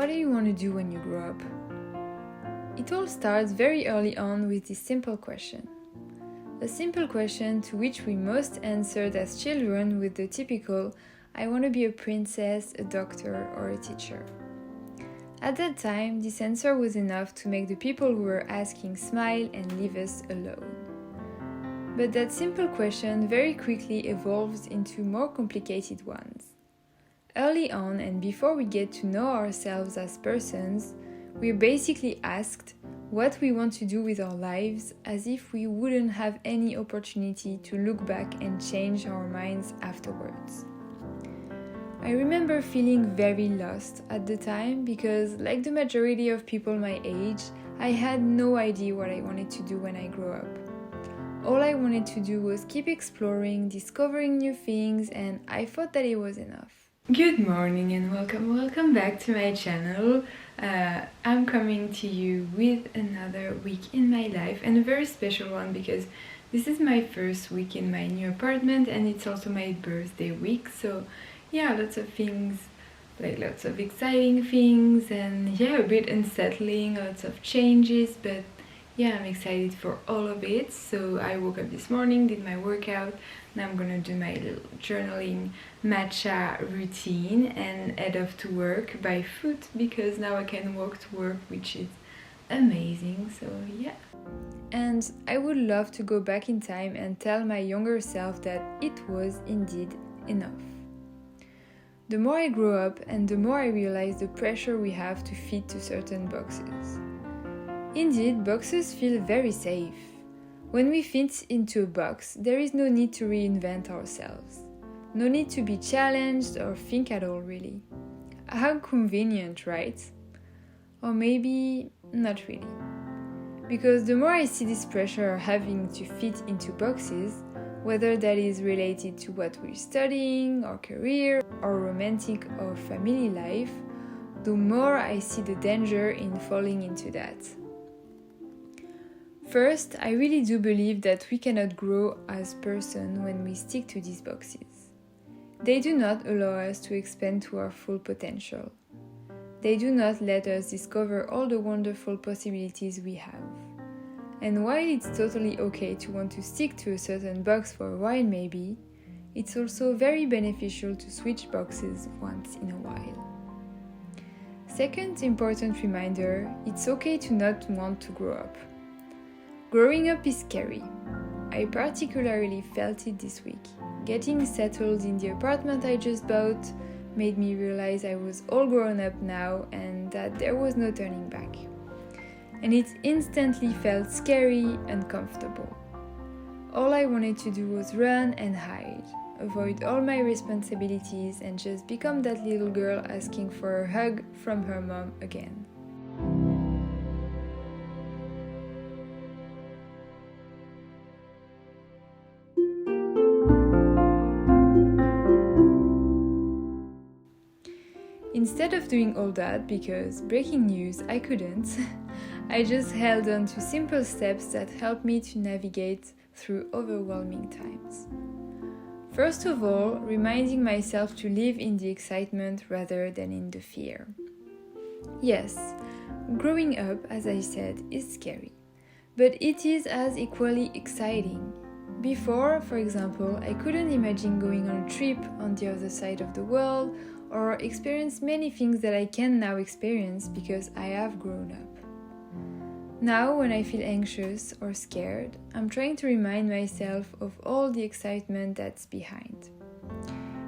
what do you want to do when you grow up? It all starts very early on with this simple question. A simple question to which we most answered as children with the typical, I want to be a princess, a doctor, or a teacher. At that time, this answer was enough to make the people who were asking smile and leave us alone. But that simple question very quickly evolves into more complicated ones. Early on and before we get to know ourselves as persons, we're basically asked what we want to do with our lives as if we wouldn't have any opportunity to look back and change our minds afterwards. I remember feeling very lost at the time because, like the majority of people my age, I had no idea what I wanted to do when I grew up. All I wanted to do was keep exploring, discovering new things, and I thought that it was enough. Good morning and welcome back to my channel. I'm coming to you with another week in my life, and a very special one because this is my first week in my new apartment and it's also my birthday week. So yeah, lots of things, like lots of exciting things, and yeah, a bit unsettling, lots of changes, but yeah, I'm excited for all of it. So I woke up this morning, did my workout. Now I'm gonna do my little journaling matcha routine and head off to work by foot because now I can walk to work, which is amazing. So yeah. And I would love to go back in time and tell my younger self that it was indeed enough. The more I grow up and the more I realize the pressure we have to fit to certain boxes. Indeed, boxes feel very safe. When we fit into a box, there is no need to reinvent ourselves. No need to be challenged or think at all, really. How convenient, right? Or maybe not really. Because the more I see this pressure of having to fit into boxes, whether that is related to what we're studying, our career, or romantic or family life, the more I see the danger in falling into that. First, I really do believe that we cannot grow as person when we stick to these boxes. They do not allow us to expand to our full potential. They do not let us discover all the wonderful possibilities we have. And while it's totally okay to want to stick to a certain box for a while maybe, it's also very beneficial to switch boxes once in a while. Second important reminder, it's okay to not want to grow up. Growing up is scary. I particularly felt it this week. Getting settled in the apartment I just bought made me realize I was all grown up now and that there was no turning back. And it instantly felt scary, uncomfortable. All I wanted to do was run and hide, avoid all my responsibilities and just become that little girl asking for a hug from her mom again. Instead of doing all that, because breaking news, I couldn't, I just held on to simple steps that helped me to navigate through overwhelming times. First of all, reminding myself to live in the excitement rather than in the fear. Yes, growing up, as I said, is scary, but it is as equally exciting. Before, for example, I couldn't imagine going on a trip on the other side of the world or experience many things that I can now experience because I have grown up. Now, when I feel anxious or scared, I'm trying to remind myself of all the excitement that's behind.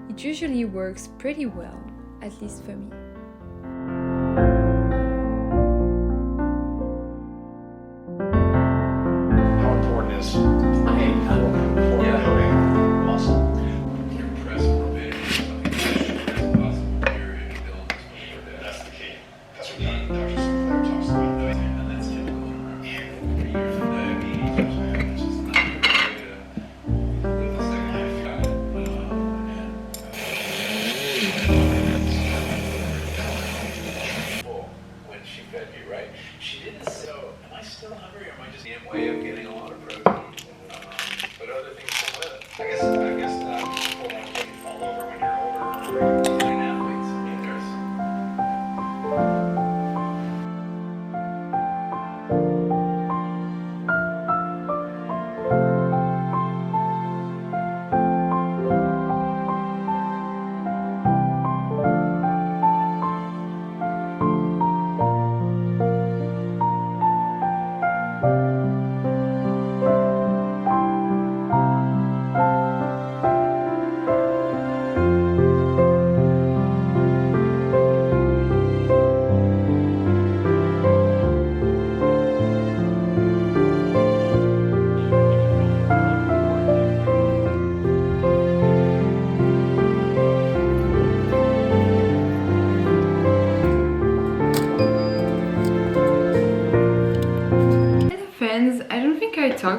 It usually works pretty well, at least for me. How important is being forward before building muscle? Compress more big, as possible. That's the key. That's what Dr. Sinclair talks about, and that's typical in years of diabetes, which is not a good way to live the second life.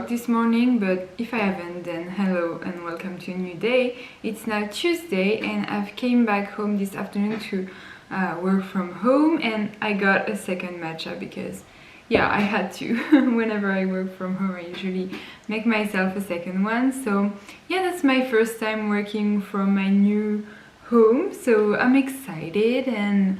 vlogged this morning, but if I haven't, then hello and welcome to a new day. It's now Tuesday and I've came back home this afternoon to work from home, and I got a second matcha because yeah, I had to. Whenever I work from home, I usually make myself a second one. So yeah, that's my first time working from my new home, so I'm excited. And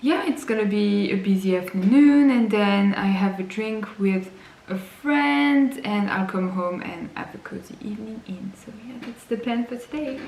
yeah, it's gonna be a busy afternoon, and then I have a drink with a friend and I'll come home and have a cozy evening in. So yeah, that's the plan for today.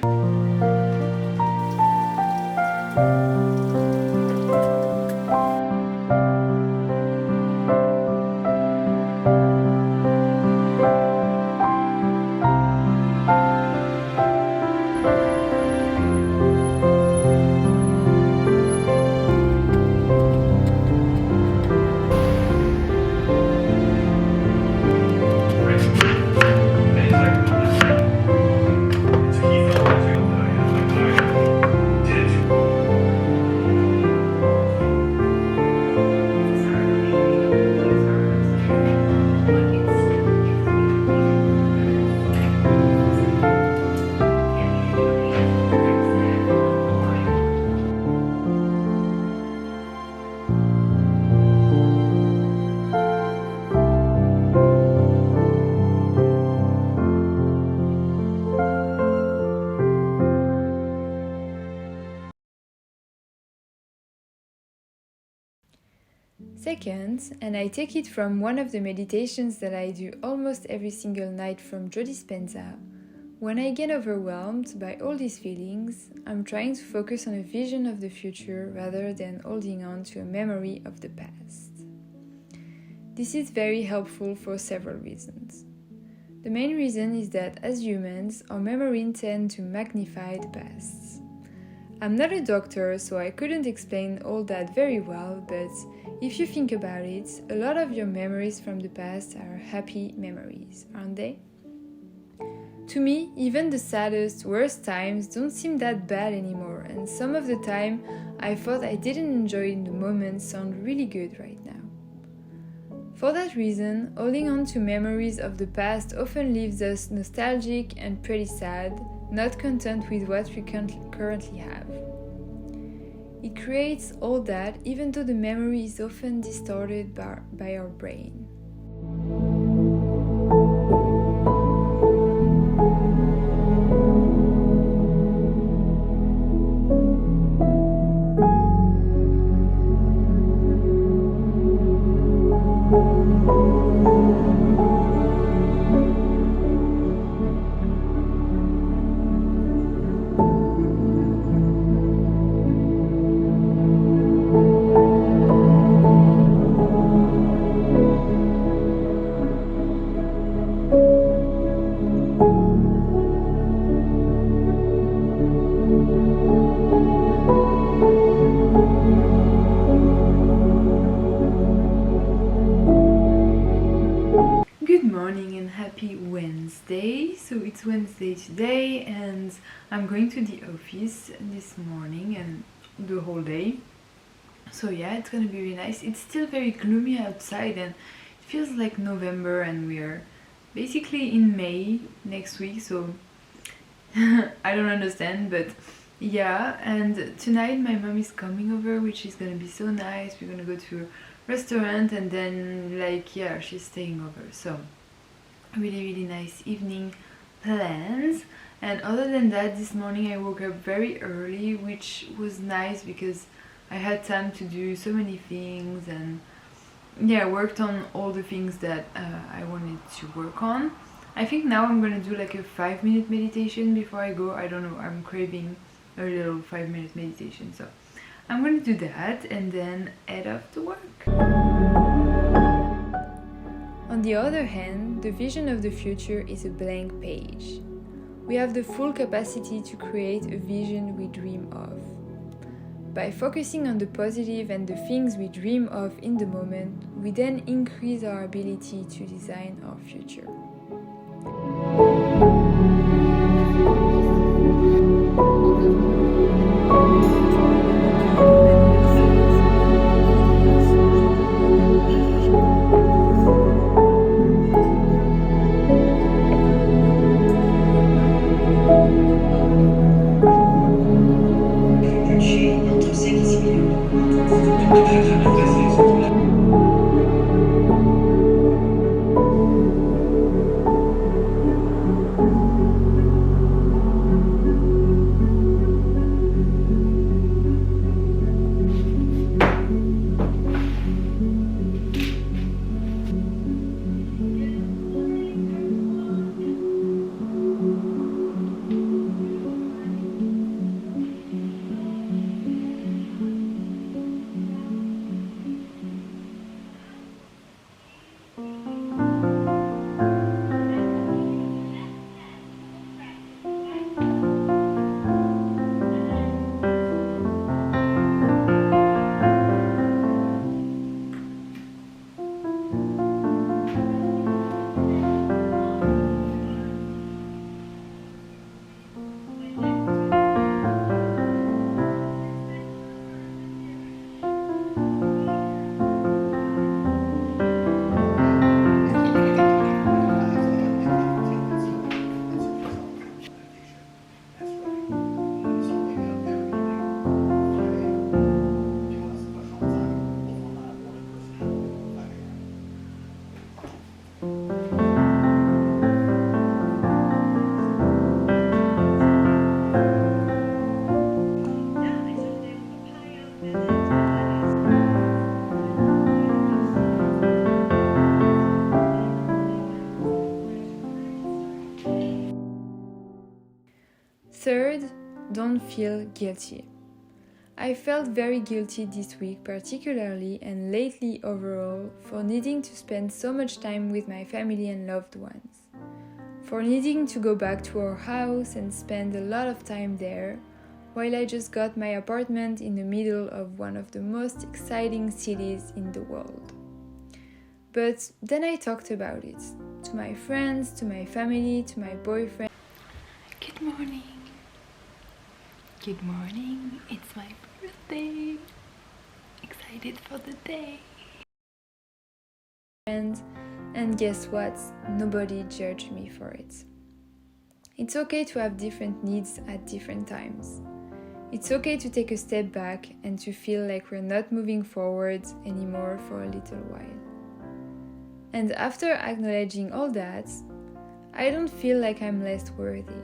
Second, and I take it from one of the meditations that I do almost every single night from Joe Dispenza, when I get overwhelmed by all these feelings, I'm trying to focus on a vision of the future rather than holding on to a memory of the past. This is very helpful for several reasons. The main reason is that as humans, our memory tend to magnify the past. I'm not a doctor, so I couldn't explain all that very well, but if you think about it, a lot of your memories from the past are happy memories, aren't they? To me, even the saddest, worst times don't seem that bad anymore, and some of the time I thought I didn't enjoy in the moment sound really good right now. For that reason, holding on to memories of the past often leaves us nostalgic and pretty sad, not content with what we currently have. It creates all that even though the memory is often distorted by our brain. Wednesday. So it's Wednesday today and I'm going to the office this morning and the whole day. So yeah, it's gonna be really nice. It's still very gloomy outside and it feels like November and we're basically in May next week, so I don't understand, but yeah. And tonight my mom is coming over, which is gonna be so nice. We're gonna go to a restaurant and then yeah, she's staying over, so really nice evening plans. And other than that, this morning I woke up very early, which was nice because I had time to do so many things and yeah, I worked on all the things that I wanted to work on. I think now I'm gonna do like a 5-minute meditation before I go. I don't know, I'm craving a little 5-minute meditation, so I'm gonna do that and then head off to work. On the other hand, the vision of the future is a blank page. We have the full capacity to create a vision we dream of. By focusing on the positive and the things we dream of in the moment, we then increase our ability to design our future. Third, don't feel guilty. I felt very guilty this week particularly and lately overall for needing to spend so much time with my family and loved ones. For needing to go back to our house and spend a lot of time there, while I just got my apartment in the middle of one of the most exciting cities in the world. But then I talked about it, to my friends, to my family, to my boyfriend. Good morning. Good morning. It's my birthday. Excited for the day. And guess what? Nobody judged me for it. It's okay to have different needs at different times. It's okay to take a step back and to feel like we're not moving forward anymore for a little while. And after acknowledging all that, I don't feel like I'm less worthy.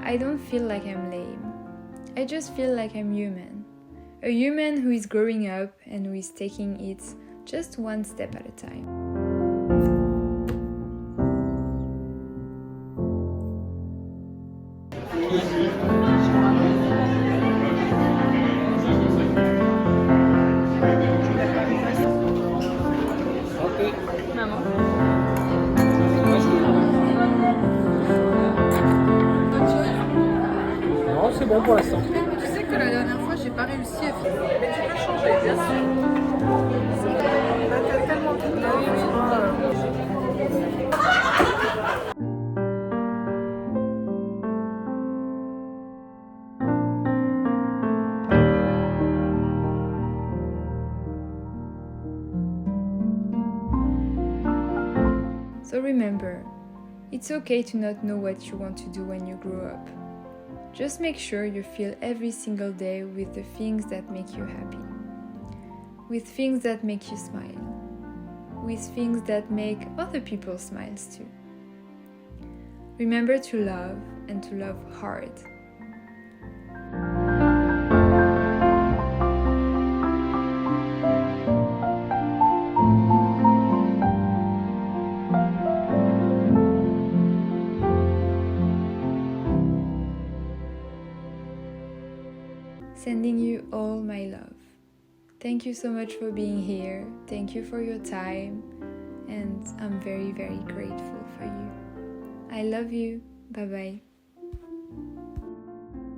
I don't feel like I'm lame. I just feel like I'm human. A human who is growing up and who is taking it just one step at a time. Non, c'est bon pour l'instant. Tu sais que la dernière fois, j'ai pas réussi à finir. Mais tu peux changer, bien sûr. T'as tellement de trucs là, So remember, it's okay to not know what you want to do when you grow up. Just make sure you fill every single day with the things that make you happy, with things that make you smile, with things that make other people smile too. Remember to love and to love hard. Sending you all my love. Thank you so much for being here. Thank you for your time. And I'm very, very grateful for you. I love you. Bye bye.